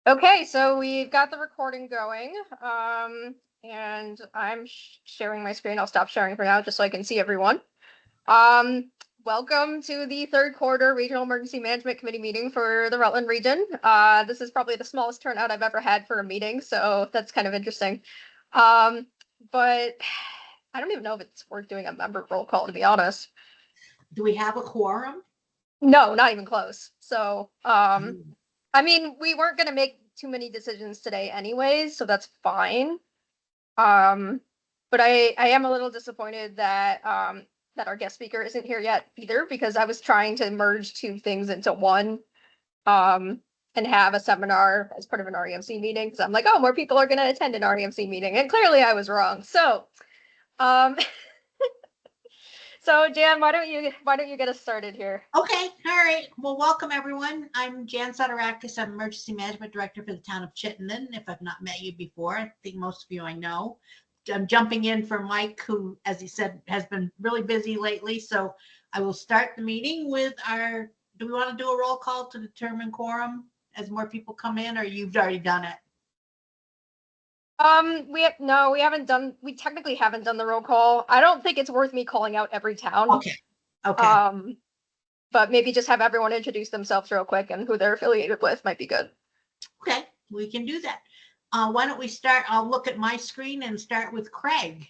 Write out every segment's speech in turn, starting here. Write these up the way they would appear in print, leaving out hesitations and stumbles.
Okay, so we've got the recording going, and I'm sharing my screen. I'll stop sharing for now just so I can see everyone. Welcome to the third quarter Regional Emergency Management Committee meeting for the Rutland region. This is probably the smallest turnout I've ever had for a meeting, so that's kind of interesting. But I don't even know if it's worth doing a member roll call, to be honest. Do we have a quorum? No, not even close. So, I mean, we weren't going to make too many decisions today anyways, so that's fine. But I am a little disappointed that that our guest speaker isn't here yet either, because I was trying to merge two things into one and have a seminar as part of an REMC meeting. Because I'm like, oh, more people are going to attend an REMC meeting, and clearly I was wrong. So, so Jan, why don't you get us started here? Okay, all right. Well, welcome everyone. I'm Jan Soterakis. I'm Emergency Management Director for the town of Chittenden. If I've not met you before, I think most of you I know. I'm jumping in for Mike, who, as he said, has been really busy lately. So I will start the meeting with our, do we want to do a roll call to determine quorum as more people come in, or you've already done it? We technically haven't done the roll call. I don't think it's worth me calling out every town. Okay. Okay. But maybe just have everyone introduce themselves real quick and who they're affiliated with might be good. Okay, we can do that. Why don't we start? I'll look at my screen and start with Craig.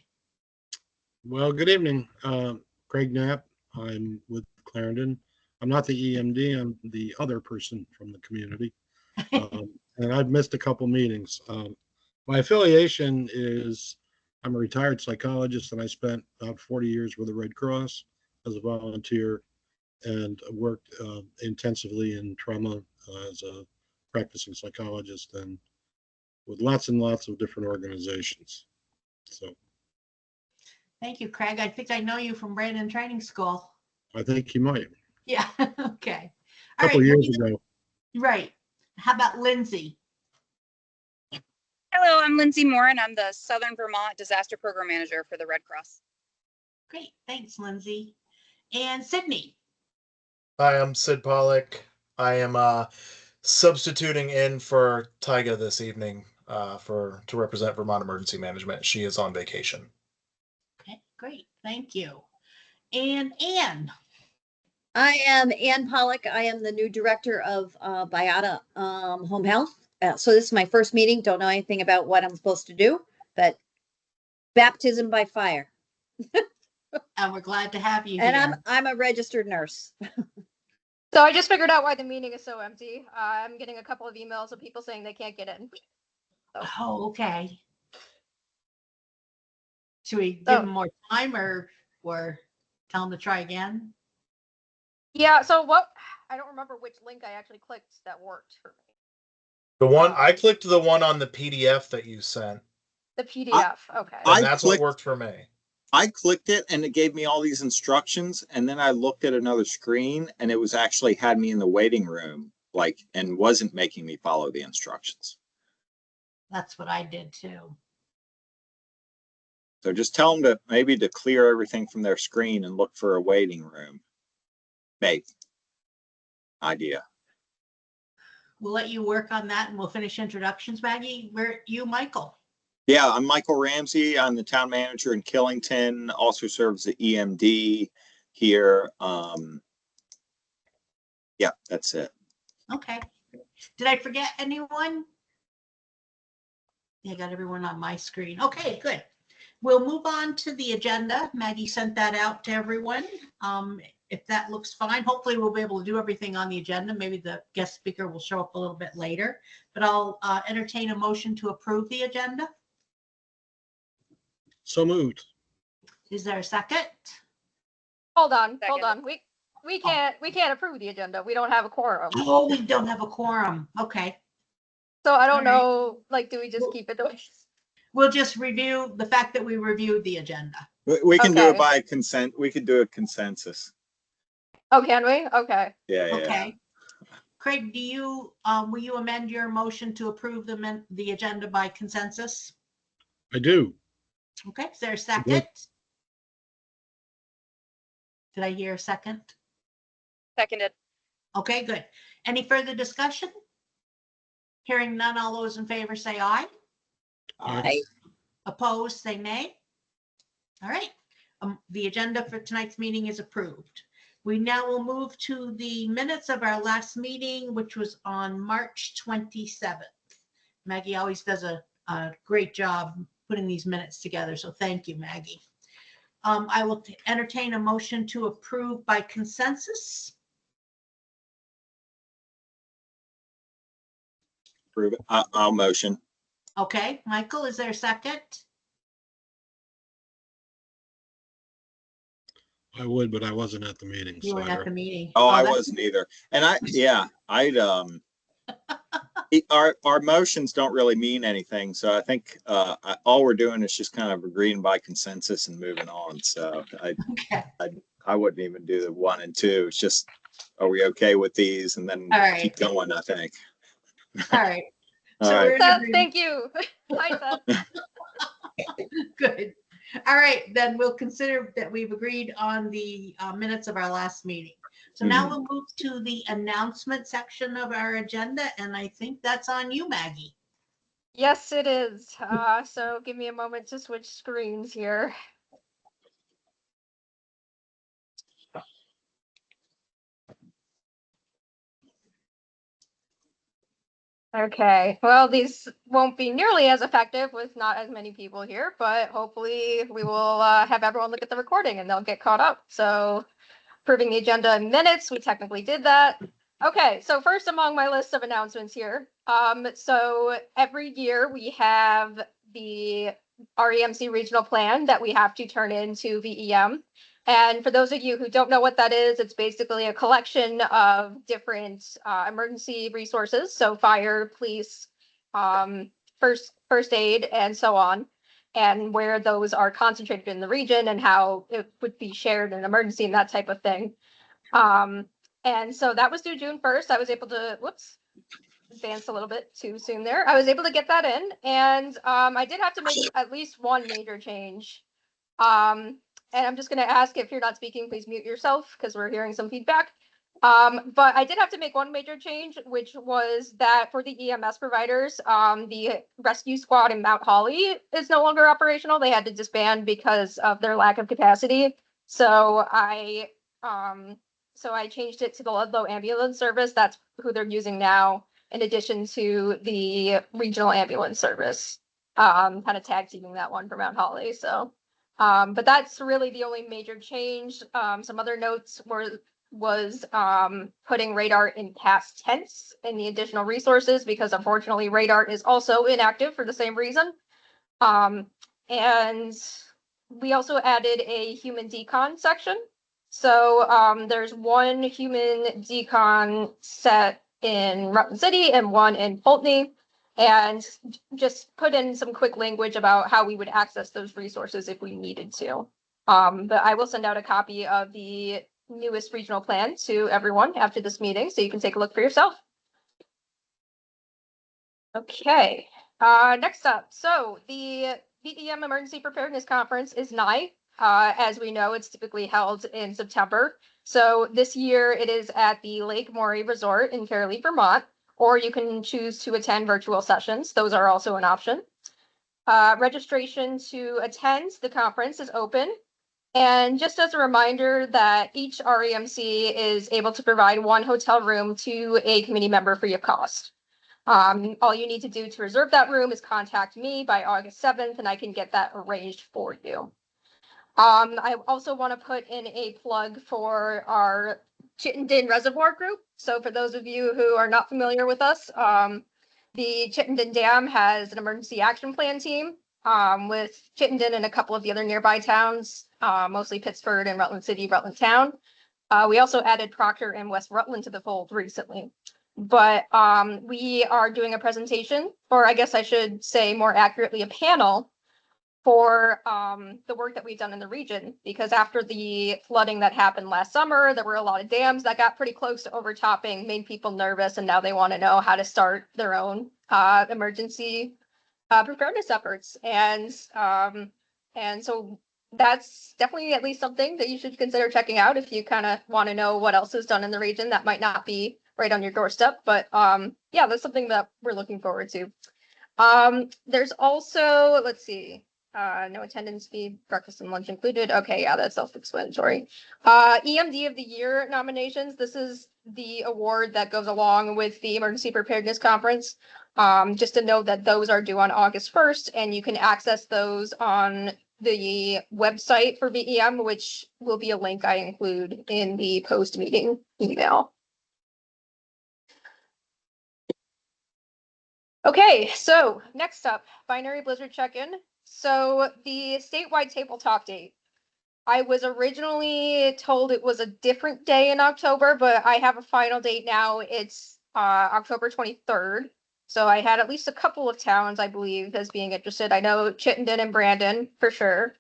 Well, good evening. Craig Knapp. I'm with Clarendon. I'm not the EMD. I'm the other person from the community. And I've missed a couple meetings. My affiliation is I'm a retired psychologist, and I spent about 40 years with the Red Cross as a volunteer and worked intensively in trauma as a practicing psychologist and with lots and lots of different organizations. So thank you, Craig. I think I know you from Brandon Training School. I think you might. Yeah. Okay. A couple years ago. Right. How about Lindsay? Hello, I'm Lindsay Moore, and I'm the Southern Vermont Disaster Program Manager for the Red Cross. Great. Thanks, Lindsay. And Sydney. Hi, I'm Sid Pollock. I am substituting in for Tyga this evening to represent Vermont Emergency Management. She is on vacation. Okay, great. Thank you. And Ann. I am Ann Pollock. I am the new director of Biata Home Health. So this is my first meeting. Don't know anything about what I'm supposed to do, but baptism by fire. And we're glad to have you and here. I'm a registered nurse. So I just figured out why the meeting is so empty. I'm getting a couple of emails of people saying they can't get in. So. Oh, okay. Should we give them more time or tell them to try again? Yeah, so I don't remember which link I actually clicked that worked for me. The one I clicked the one on the PDF that you sent. The PDF, okay. And that's what worked for me. I clicked it and it gave me all these instructions, and then I looked at another screen and it was actually had me in the waiting room, and wasn't making me follow the instructions. That's what I did too. So just tell them to clear everything from their screen and look for a waiting room. Maybe. Idea. We'll let you work on that and we'll finish introductions. Maggie, where you, Michael? Yeah, I'm Michael Ramsey. I'm the town manager in Killington, also serves the EMD here. Yeah, that's it. Okay. Did I forget anyone? Yeah, I got everyone on my screen. Okay, good. We'll move on to the agenda. Maggie sent that out to everyone. If that looks fine, hopefully we'll be able to do everything on the agenda. Maybe the guest speaker will show up a little bit later, but I'll entertain a motion to approve the agenda. So moved. Is there a second? Hold on. We can't approve the agenda. We don't have a quorum. Oh, we don't have a quorum. Okay. So I don't know, do we just keep it the way? We'll just review the fact that we reviewed the agenda. We can do it by consent. We could do a consensus. Oh, can we? Okay. Yeah. Okay. Craig, do you will you amend your motion to approve the agenda by consensus? I do. Okay. Is there a second? Did I hear a second? Seconded. Okay, good. Any further discussion? Hearing none, all those in favor say aye. Aye. Opposed, say nay. All right. The agenda for tonight's meeting is approved. We now will move to the minutes of our last meeting, which was on March 27th. Maggie always does a great job putting these minutes together, so thank you, Maggie. I will entertain a motion to approve by consensus. Prove it. I'll motion. Okay, Michael, is there a second? I would, but I wasn't at the meeting. You so weren't I at the meeting. Oh, I that's- wasn't either. And our motions don't really mean anything. So I think all we're doing is just kind of agreeing by consensus and moving on. So Okay, I wouldn't even do the 1 and 2. It's just, are we okay with these? And then All right. keep going, I think. all right. All So right. we're in Seth, agreement. thank you. Hi, Seth. Good. All right, then we'll consider that we've agreed on the minutes of our last meeting. So now we'll move to the announcement section of our agenda, and I think that's on you, Maggie. Yes, it is. So give me a moment to switch screens here. Okay, well, these won't be nearly as effective with not as many people here, but hopefully we will have everyone look at the recording and they'll get caught up. So approving the agenda in minutes, we technically did that. Okay, so first among my list of announcements here. So every year we have the REMC regional plan that we have to turn into VEM. And for those of you who don't know what that is, it's basically a collection of different emergency resources. So fire, police, first aid, and so on, and where those are concentrated in the region and how it would be shared in an emergency and that type of thing. And so that was due June 1st. I was able to, advance a little bit too soon there. I was able to get that in, and I did have to make at least one major change. And I'm just going to ask, if you're not speaking, please mute yourself because we're hearing some feedback. But I did have to make one major change, which was that for the EMS providers, the rescue squad in Mount Holly is no longer operational. They had to disband because of their lack of capacity. So I changed it to the Ludlow ambulance service. That's who they're using now, in addition to the regional ambulance service. Kind of tag teaming that one for Mount Holly. So, but that's really the only major change. Some other notes was putting radar in past tense in the additional resources, because unfortunately radar is also inactive for the same reason. And we also added a human decon section. So there's one human decon set in Rutland City and one in Pulteney, and just put in some quick language about how we would access those resources if we needed to. But I will send out a copy of the newest regional plan to everyone after this meeting, so you can take a look for yourself. Okay, next up. So the VEM Emergency Preparedness Conference is nigh. As we know, it's typically held in September. So this year it is at the Lake Maury Resort in Fairleigh, Vermont, or you can choose to attend virtual sessions. Those are also an option. Registration to attend the conference is open. And just as a reminder that each REMC is able to provide one hotel room to a committee member free of cost. All you need to do to reserve that room is contact me by August 7th, and I can get that arranged for you. I also want to put in a plug for our Chittenden Reservoir group. So for those of you who are not familiar with us, the Chittenden Dam has an emergency action plan team with Chittenden and a couple of the other nearby towns, mostly Pittsford and Rutland City, Rutland Town. We also added Proctor and West Rutland to the fold recently. But we are doing a presentation, or I guess I should say more accurately, a panel for the work that we've done in the region, because after the flooding that happened last summer, there were a lot of dams that got pretty close to overtopping, made people nervous, and now they want to know how to start their own emergency preparedness efforts. And so that's definitely at least something that you should consider checking out if you kind of want to know what else is done in the region that might not be right on your doorstep. But yeah, that's something that we're looking forward to. There's also, let's see, no attendance fee, breakfast and lunch included. Okay, yeah, that's self-explanatory. EMD of the Year nominations. This is the award that goes along with the Emergency Preparedness Conference. Just to note that those are due on August 1st, and you can access those on the website for VEM, which will be a link I include in the post-meeting email. Okay, so next up, binary blizzard check-in. So the statewide tabletop date. I was originally told it was a different day in October, but I have a final date now. It's October 23rd. So I had at least a couple of towns, I believe, as being interested. I know Chittenden and Brandon for sure,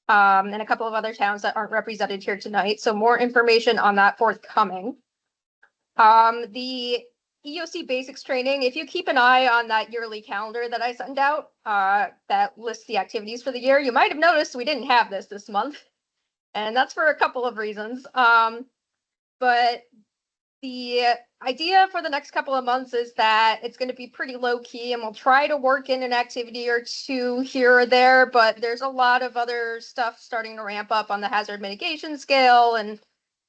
and a couple of other towns that aren't represented here tonight. So more information on that forthcoming. The EOC basics training, if you keep an eye on that yearly calendar that I send out, that lists the activities for the year, you might have noticed we didn't have this month. And that's for a couple of reasons. But the idea for the next couple of months is that it's going to be pretty low key, and we'll try to work in an activity or two here or there, but there's a lot of other stuff starting to ramp up on the hazard mitigation scale and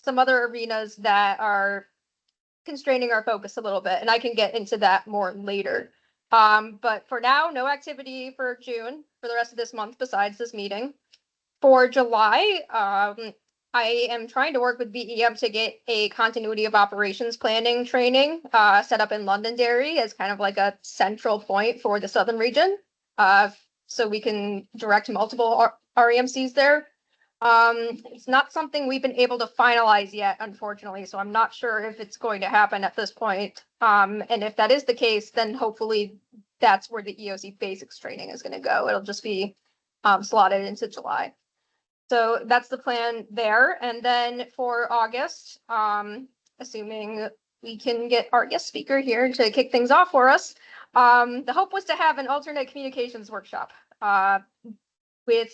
some other arenas that are constraining our focus a little bit, and I can get into that more later. But for now, no activity for June for the rest of this month besides this meeting. For July, I am trying to work with VEM to get a continuity of operations planning training set up in Londonderry as kind of like a central point for the southern region, so we can direct multiple REMCs there. It's not something we've been able to finalize yet, unfortunately, so I'm not sure if it's going to happen at this point. And if that is the case, then hopefully that's where the EOC basics training is going to go. It'll just be slotted into July. So that's the plan there. And then for August, assuming we can get our guest speaker here to kick things off for us, the hope was to have an alternate communications workshop with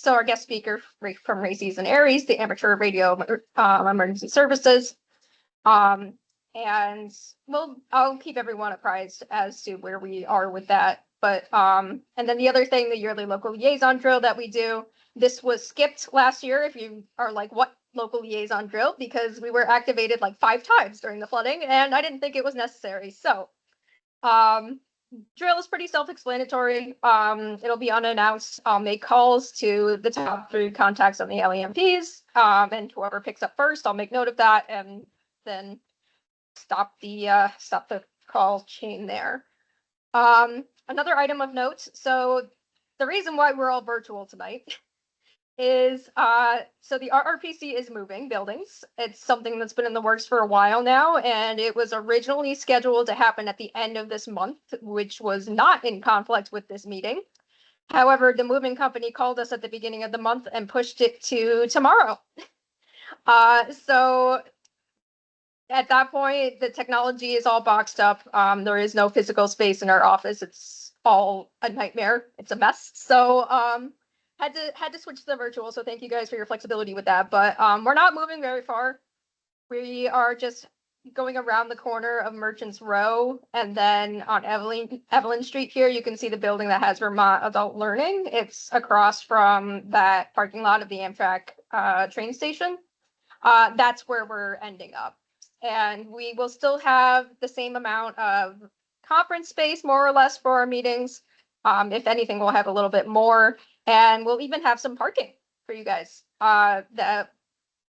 our guest speaker from Ray Season Aries, the amateur radio emergency services. And I'll keep everyone apprised as to where we are with that. But and then the other thing, the yearly local liaison drill that we do. This was skipped last year, if you are like, what local liaison drill? Because we were activated like 5 times during the flooding, and I didn't think it was necessary. So drill is pretty self-explanatory. It'll be unannounced. I'll make calls to the top 3 contacts on the LEMPs, and whoever picks up first, I'll make note of that, and then stop the call chain there. Another item of note. So the reason why we're all virtual tonight is so the RRPC is moving buildings. It's something that's been in the works for a while now, and it was originally scheduled to happen at the end of this month, which was not in conflict with this meeting. However, the moving company called us at the beginning of the month and pushed it to tomorrow. So at that point, the technology is all boxed up. There is no physical space in our office. It's all a nightmare. It's a mess. So had to switch to the virtual, so thank you guys for your flexibility with that. But we're not moving very far. We are just going around the corner of Merchants Row, and then on Evelyn Street here, you can see the building that has Vermont Adult Learning. It's across from that parking lot of the Amtrak train station. That's where we're ending up. And we will still have the same amount of conference space, more or less, for our meetings. If anything, we'll have a little bit more. And we'll even have some parking for you guys that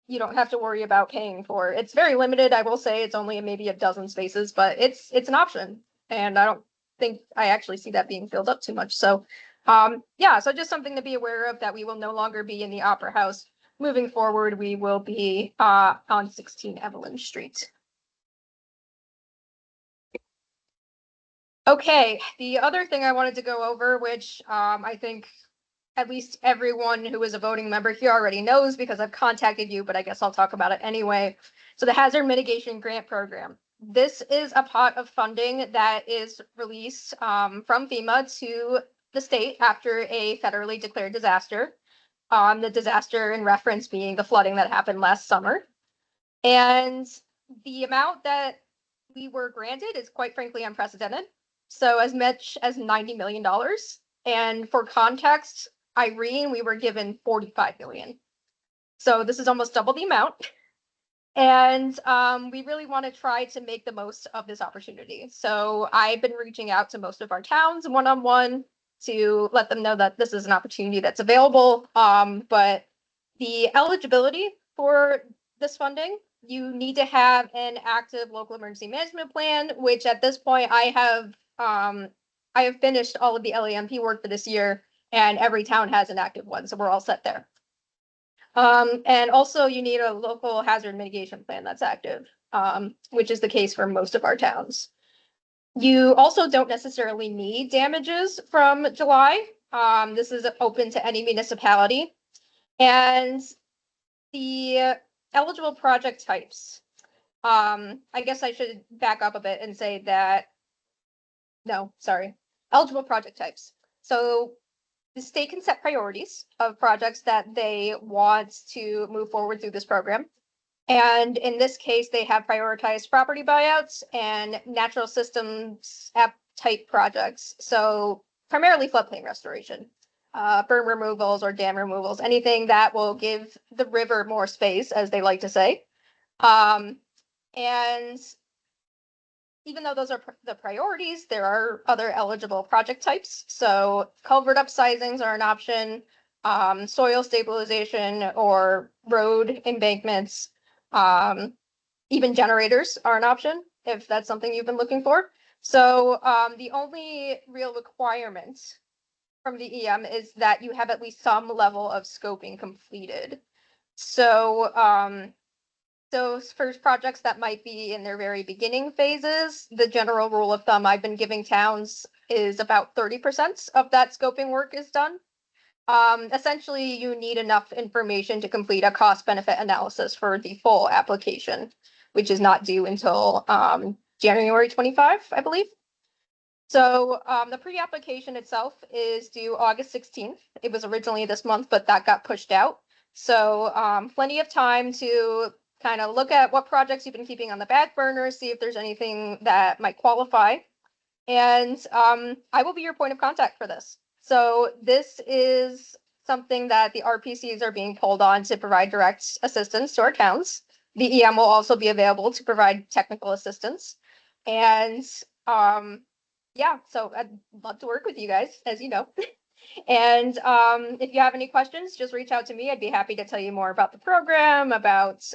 you don't have to worry about paying for. It's very limited. I will say it's only maybe a dozen spaces, but it's an option. And I don't think I actually see that being filled up too much. So yeah, so just something to be aware of, that we will no longer be in the Opera House. Moving forward, we will be on 16 Evelyn Street. Okay, the other thing I wanted to go over, which I think at least everyone who is a voting member here already knows because I've contacted you, but I guess I'll talk about it anyway. So the Hazard Mitigation Grant Program. This is a pot of funding that is released from FEMA to the state after a federally declared disaster. The disaster in reference being the flooding that happened last summer. And the amount that we were granted is quite frankly unprecedented. So as much as $90 million. And for context, Irene, we were given 45 million. So this is almost double the amount. And we really want to try to make the most of this opportunity. So I've been reaching out to most of our towns one-on-one to let them know that this is an opportunity that's available. But the eligibility for this funding, you need to have an active local emergency management plan, which at this point I have finished all of the LAMP work for this year, and every town has an active one, so we're all set there. And also you need a local hazard mitigation plan that's active, which is the case for most of our towns. You also don't necessarily need damages from July. This is open to any municipality. And the eligible project types. I guess I should back up a bit and say that, no, sorry, eligible project types. So the state can set priorities of projects that they want to move forward through this program. And in this case, they have prioritized property buyouts and natural systems type projects. So primarily floodplain restoration, berm removals or dam removals, anything that will give the river more space, as they like to say. And even though those are the priorities, there are other eligible project types. So culvert upsizings are an option, soil stabilization or road embankments, even generators are an option if that's something you've been looking for. So the only real requirement from the EM is that you have at least some level of scoping completed. So those first projects that might be in their very beginning phases, the general rule of thumb I've been giving towns is about 30% of that scoping work is done. Essentially, you need enough information to complete a cost benefit analysis for the full application, which is not due until January 25, I believe. So the pre-application itself is due August 16th. It was originally this month, but that got pushed out. So plenty of time to kind of look at what projects you've been keeping on the back burner, see if there's anything that might qualify. And I will be your point of contact for this. So this is something that the RPCs are being pulled on to provide direct assistance to our towns. The EM will also be available to provide technical assistance. And yeah, so I'd love to work with you guys, as you know. And if you have any questions, just reach out to me. I'd be happy to tell you more about the program, about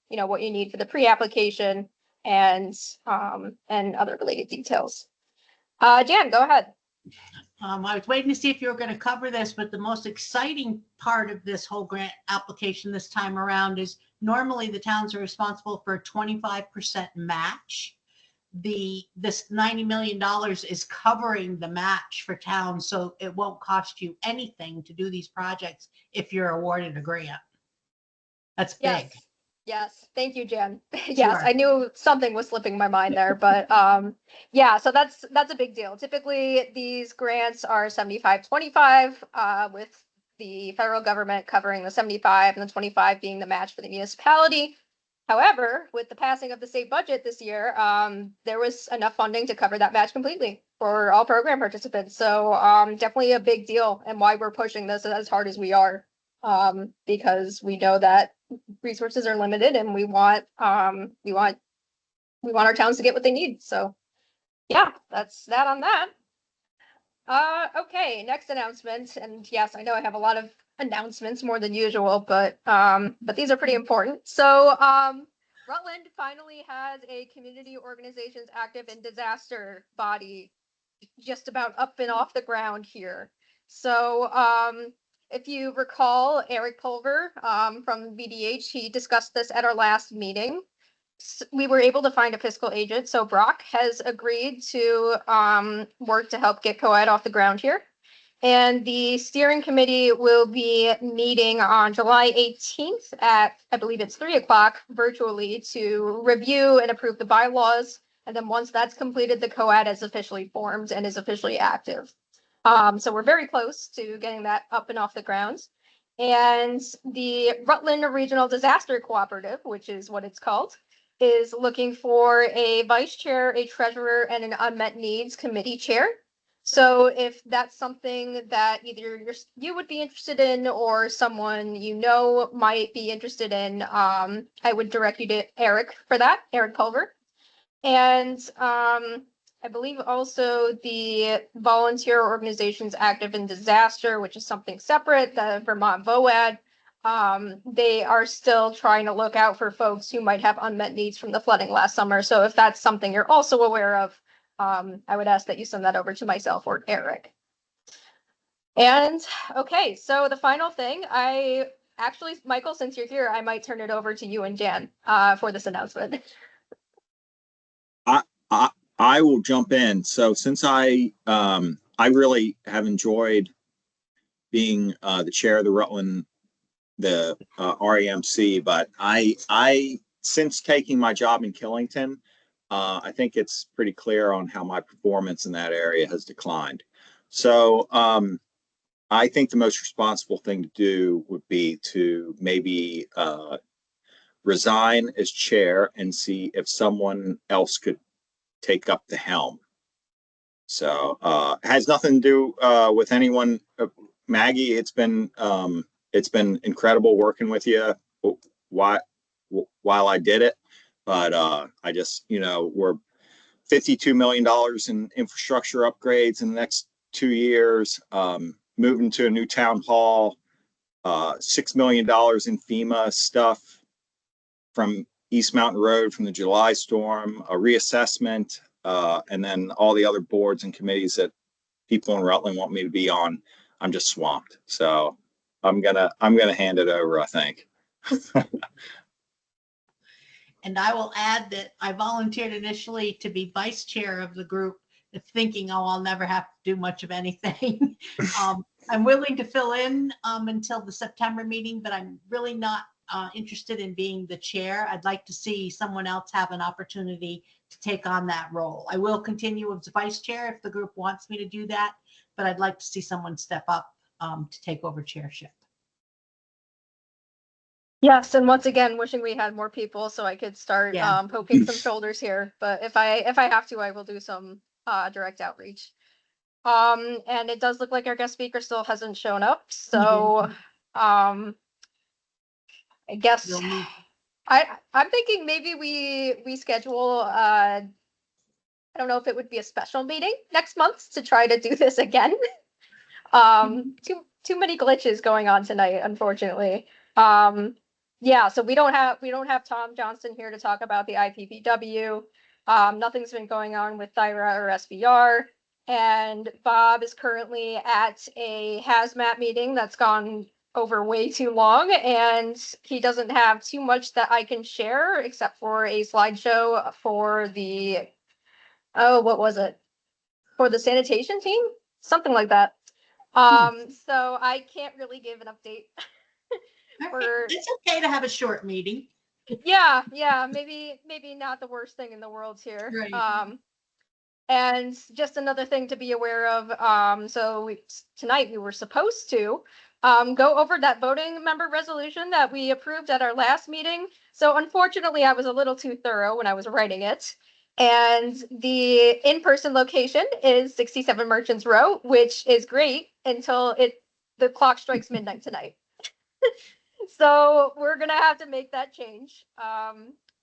you know, what you need for the pre-application and other related details. Jan, go ahead. I was waiting to see if you were going to cover this, but the most exciting part of this whole grant application this time around is normally the towns are responsible for a 25% match. This $90 million is covering the match for towns, so it won't cost you anything to do these projects if you're awarded a grant. That's big. Yes. Yes, thank you, Jan. Yes, Sure. I knew something was slipping my mind there, but yeah, so that's a big deal. Typically, these grants are 75-25, with the federal government covering the 75 and the 25 being the match for the municipality. However, with the passing of the state budget this year, there was enough funding to cover that match completely for all program participants. So definitely a big deal, and why we're pushing this as hard as we are, because we know that resources are limited, and we want our towns to get what they need. So yeah, that's that on that. Okay, next announcement. And yes, I know I have a lot of announcements, more than usual, but these are pretty important. So Rutland finally has a community organizations active in disaster body just about up and off the ground here. So if you recall, Eric Pulver from BDH, he discussed this at our last meeting. We were able to find a fiscal agent, so Brock has agreed to work to help get COED off the ground here. And the steering committee will be meeting on July 18th at, I believe it's 3 o'clock virtually, to review and approve the bylaws. And then once that's completed, the COED is officially formed and is officially active. So we're very close to getting that up and off the ground. And the Rutland Regional Disaster Cooperative, which is what it's called, is looking for a vice chair, a treasurer, and an unmet needs committee chair. So if that's something that either you would be interested in or someone you know might be interested in, I would direct you to Eric for that, Eric Culver. And I believe also the volunteer organizations active in disaster, which is something separate, the Vermont VOAD. They are still trying to look out for folks who might have unmet needs from the flooding last summer. So if that's something you're also aware of, I would ask that you send that over to myself or Eric. And okay, so the final thing, Michael, since you're here, I might turn it over to you and Jan for this announcement. I will jump in. So since I really have enjoyed being the chair of the Rutland, the REMC, but I since taking my job in Killington, I think it's pretty clear on how my performance in that area has declined. So I think the most responsible thing to do would be to maybe resign as chair and see if someone else could take up the helm. So it has nothing to do with anyone. Maggie, it's been incredible working with you while I did it. But I just, we're $52 million in infrastructure upgrades in the next 2 years, moving to a new town hall, $6 million in FEMA stuff from East Mountain Road from the July storm, a reassessment, and then all the other boards and committees that people in Rutland want me to be on. I'm just swamped. So I'm gonna hand it over, I think. And I will add that I volunteered initially to be vice chair of the group, thinking, oh, I'll never have to do much of anything. I'm willing to fill in until the September meeting, but I'm really not interested in being the chair. I'd like to see someone else have an opportunity to take on that role. I will continue as vice chair if the group wants me to do that, but I'd like to see someone step up to take over chairship. Yes, and once again, wishing we had more people so I could start Yeah. poking some shoulders here. But if I have to, I will do some direct outreach. And it does look like our guest speaker still hasn't shown up. So I guess You'll need- I'm thinking maybe we schedule I don't know if it would be a special meeting next month to try to do this again. Too many glitches going on tonight, unfortunately. Yeah, so we don't have Tom Johnston here to talk about the IPPW. Nothing's been going on with Thyra or SVR, and Bob is currently at a hazmat meeting that's gone over way too long, and he doesn't have too much that I can share except for a slideshow for the what was it? For the sanitation team? Something like that. So I can't really give an update. It's okay to have a short meeting. Yeah, maybe not the worst thing in the world here. Right. And just another thing to be aware of. So tonight we were supposed to go over that voting member resolution that we approved at our last meeting. So unfortunately, I was a little too thorough when I was writing it. And the in-person location is 67 Merchants Row, which is great until the clock strikes midnight tonight. So we're gonna have to make that change.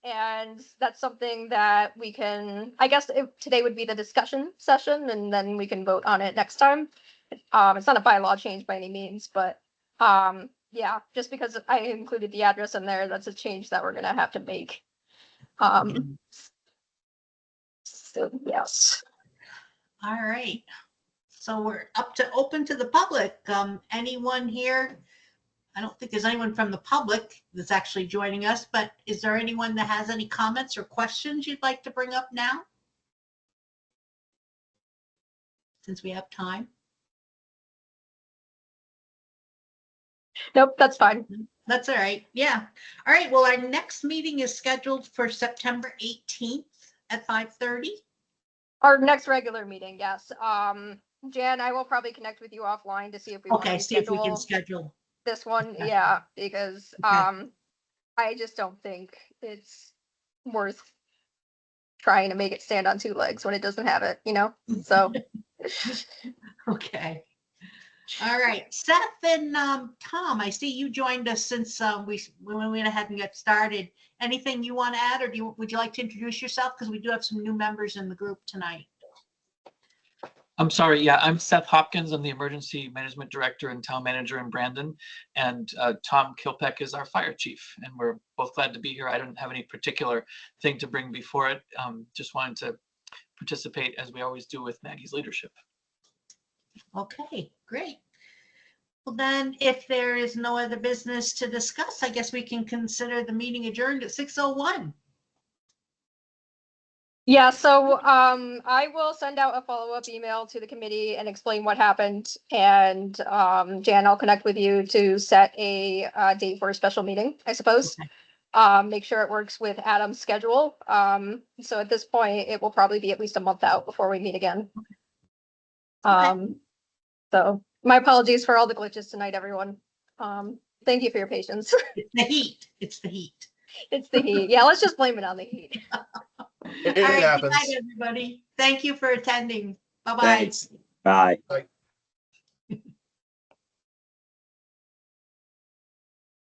And that's something that we can, I guess today would be the discussion session and then we can vote on it next time. It's not a bylaw change by any means, but yeah, just because I included the address in there, that's a change that we're gonna have to make. So yes. All right. So we're open to the public. Anyone here? I don't think there's anyone from the public that's actually joining us, but is there anyone that has any comments or questions you'd like to bring up now? Since we have time. Nope, that's fine. That's all right. Yeah. All right. Well, our next meeting is scheduled for September 18th at 5:30. Our next regular meeting, yes. Jan, I will probably connect with you offline to see if we want to Okay, see if we can reschedule schedule. this one. Okay. Yeah, because Okay. I just don't think it's worth trying to make it stand on two legs when it doesn't have it, you know? So Okay. All right, Seth and Tom, I see you joined us since we went ahead and got started. Anything you want to add, or would you like to introduce yourself? Because we do have some new members in the group tonight. I'm sorry. Yeah, I'm Seth Hopkins. I'm the Emergency Management Director and Town Manager in Brandon. And Tom Kilpeck is our Fire Chief. And we're both glad to be here. I don't have any particular thing to bring before it. Just wanted to participate, as we always do, with Maggie's leadership. Okay, great. Well, then, if there is no other business to discuss, I guess we can consider the meeting adjourned at 6:01. yeah, so I will send out a follow-up email to the committee and explain what happened. And Jan, I'll connect with you to set a date for a special meeting, I suppose. Make sure it works with Adam's schedule. So at this point, it will probably be at least a month out before we meet again. So my apologies for all the glitches tonight, everyone. Thank you for your patience. It's the heat. It's the heat. It's the heat. Yeah, let's just blame it on the heat. It All right, happens. good night, everybody. Thank you for attending. Bye-bye. Thanks. Bye. Bye.